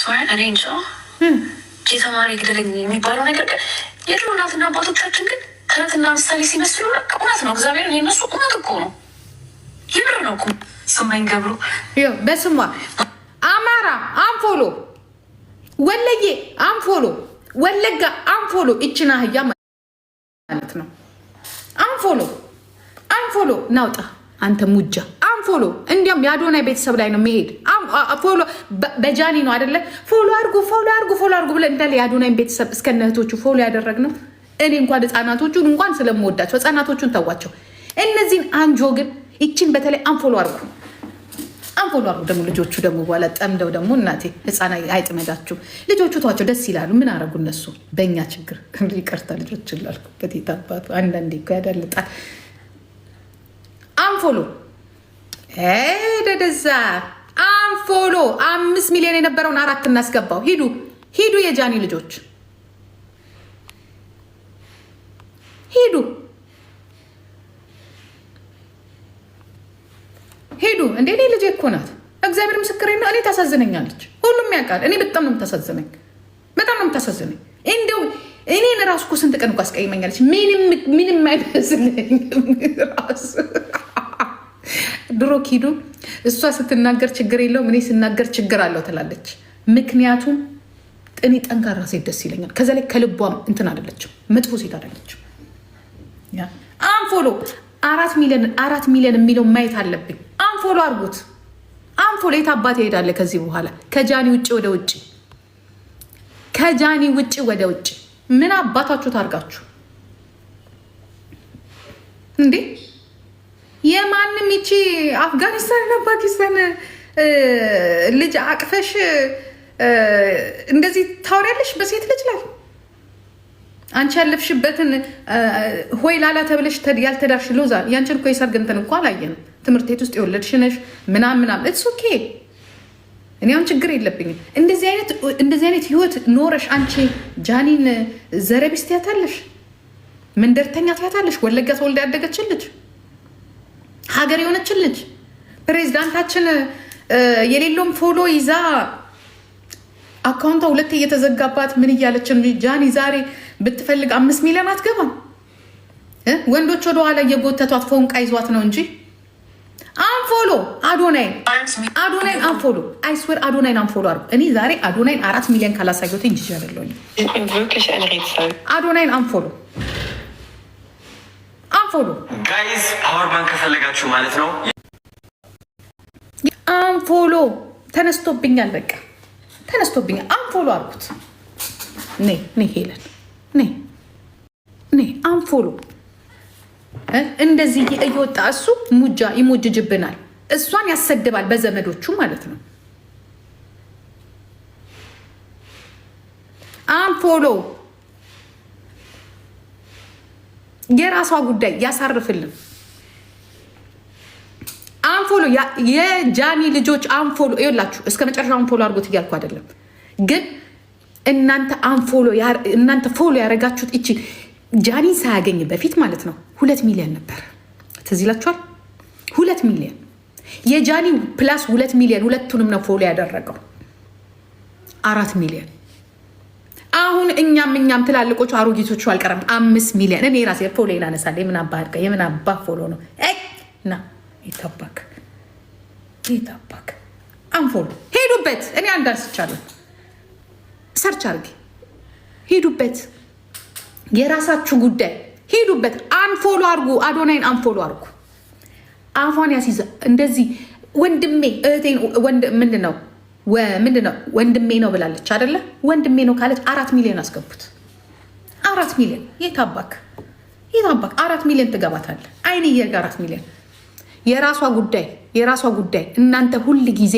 አይስወር እኔ እንጃ ተማሪ ግደለኝ የሚባለው ነገር የድሮ እናትና አባቶቻችን ግን ትናንትና ምሳሌ ሲመስሉ እውነት ነው። እግዚአብሔር የነሱ እውነት እኮ ነው። ይብር ነው እኮ ስማኝ ገብሩ በስሟ አማራ አንፎሎ፣ ወለዬ አንፎሎ፣ ወለጋ አንፎሎ፣ እችና አህያ ማለት ነው። አንፎሎ ናውጣ አንተ ሙጃ አንፎሎ። እንዲያውም የአዶናይ ቤተሰብ ላይ ነው መሄድ። ፎሎ በጃኒ ነው አይደለ? ፎሎ አርጉ ብለን እንዳለ የአዶናይ ቤተሰብ እስከነ እህቶቹ ፎሎ ያደረግነው። እኔ እንኳን ህፃናቶቹን እንኳን ስለምወዳቸው ህፃናቶቹን ተዋቸው። እነዚህን አንጆ ግን ይችን በተለይ አንፎሎ አርጉ ደግሞ ልጆቹ ደግሞ በኋላ ጠምደው ደግሞ እናቴ ህፃና አይጥመዳችሁ። ልጆቹ ተዋቸው፣ ደስ ይላሉ። ምን አረጉ እነሱ በእኛ ችግር? ይቅርታ ልጆች ላልኩበት የታባቱ አንዳንዴ እኮ ያዳልጣል። አንፎሎ ደደዛ አንፎሎ 5 ሚሊዮን የነበረውን 4 እናስገባው። ሂዱ የጃኒ ልጆች ሂዱ። እንዴ እኔ ልጄ እኮ ናት። እግዚአብሔር ምስክሬ ነው። እኔ ታሳዝነኛለች። ሁሉም ያውቃል። እኔ በጣም ነው የምታሳዝነኝ። እንደው እኔን ራሱ እኮ ስንት ቀን እኮ አስቀይመኛለች። ምንም አይመስለኝም ራሱ ድሮ ኪዱ እሷ ስትናገር ችግር የለውም እኔ ስናገር ችግር አለው ትላለች። ምክንያቱም እኔ ጠንካራ ሴት ደስ ይለኛል። ከዛ ላይ ከልቧም እንትን አይደለችም፣ መጥፎ ሴት አይደለችም። አንፎሎ 4 ሚሊዮን የሚለው ማየት አለብኝ። አንፎሎ አርጉት። አንፎሎ የት አባት ይሄዳለ ከዚህ በኋላ? ከጃኒ ውጭ ወደ ውጭ ምን አባታችሁ ታርጋችሁ እንዴ? የማንም ይቺ አፍጋኒስታንና ፓኪስታን ልጅ አቅፈሽ እንደዚህ ታወሪያለሽ በሴት ልጅ ላይ? አንቺ ያለፍሽበትን ሆይ ላላ ተብለሽ ያልተዳርሽ ሎዛ ያንቺን እኮ የሰርግ እንትን እኮ አላየንም። ትምህርት ቤት ውስጥ የወለድሽ ነሽ ምናምን ኢትስ ኦኬ። እኔ አሁን ችግር የለብኝም። እንደዚህ አይነት ህይወት ኖረሽ አንቺ ጃኒን ዘረቢስ ትያታለሽ፣ መንደርተኛ ትያታለሽ። ወለጋ ተወልዳ ያደገችን ልጅ ሀገር የሆነችን ልጅ ፕሬዚዳንታችን የሌለውም ፎሎ ይዛ አካውንቷ 2 እየተዘጋባት ምን እያለችን ጃኒ ዛሬ ብትፈልግ 5 ሚሊዮን አትገባም። ወንዶች ወደኋላ እየጎተቷት ፎንቃ ይዟት ነው እንጂ አንፎሎ አዶናይን አንፎሎ አይስዌር አዶናይን አንፎሎ አርጉ። እኔ ዛሬ አዶናይን 4 ሚሊዮን ካላሳየሁት እንጂ ያደለኝ አዶናይን አንፎሎ ጋይዝ ፓወር ባንክ ከፈለጋችሁ ማለት ነው። አንፎሎ ተነስቶብኛል፣ በቃ ተነስቶብኛል። አንፎሎ አርጉት። ኔ ሄለን አንፎሎ እንደዚህ እየወጣ እሱ ይሞጅጅብናል፣ እሷን ያሰድባል በዘመዶቹ ማለት ነው። አንፎሎ የራሷ ጉዳይ ያሳርፍልን። አንፎሎ የጃኒ ልጆች አንፎሎ ይላችሁ እስከ መጨረሻው አንፎሎ አድርጎት እያልኩ አይደለም፣ ግን እናንተ ፎሎ ያደረጋችሁት እቺ ጃኒን ሳያገኝ በፊት ማለት ነው 2 ሚሊዮን ነበር። ትዝ ይላችኋል? 2 ሚሊዮን የጃኒ ፕላስ 2 ሚሊዮን ሁለቱንም ነው ፎሎ ያደረገው 4 ሚሊዮን። አሁን እኛም ትላልቆቹ አሮጊቶቹ አልቀረም 5 ሚሊዮን። እኔ ራሴ ፎሎ ይላነሳለ የምን አባ ፎሎ ነው ና ይታባክ አንፎሎ ሄዱበት። እኔ አንዳርስቻለሁ ሰርች አርጊ ሄዱበት። የራሳችሁ ጉዳይ ሄዱበት። አንፎሎ አርጉ። አዶናይን አንፎሎ አርጉ። አፏን ያሲዘ እንደዚህ ወንድሜ እህቴን ምንድነው ወንድሜ ነው ብላለች አይደለ? ወንድሜ ነው ካለች 4 ሚሊዮን አስገቡት። 4 ሚሊዮን የታባክ 4 ሚሊዮን ትገባታለ። አይን 4 ሚሊዮን የራሷ ጉዳይ። እናንተ ሁል ጊዜ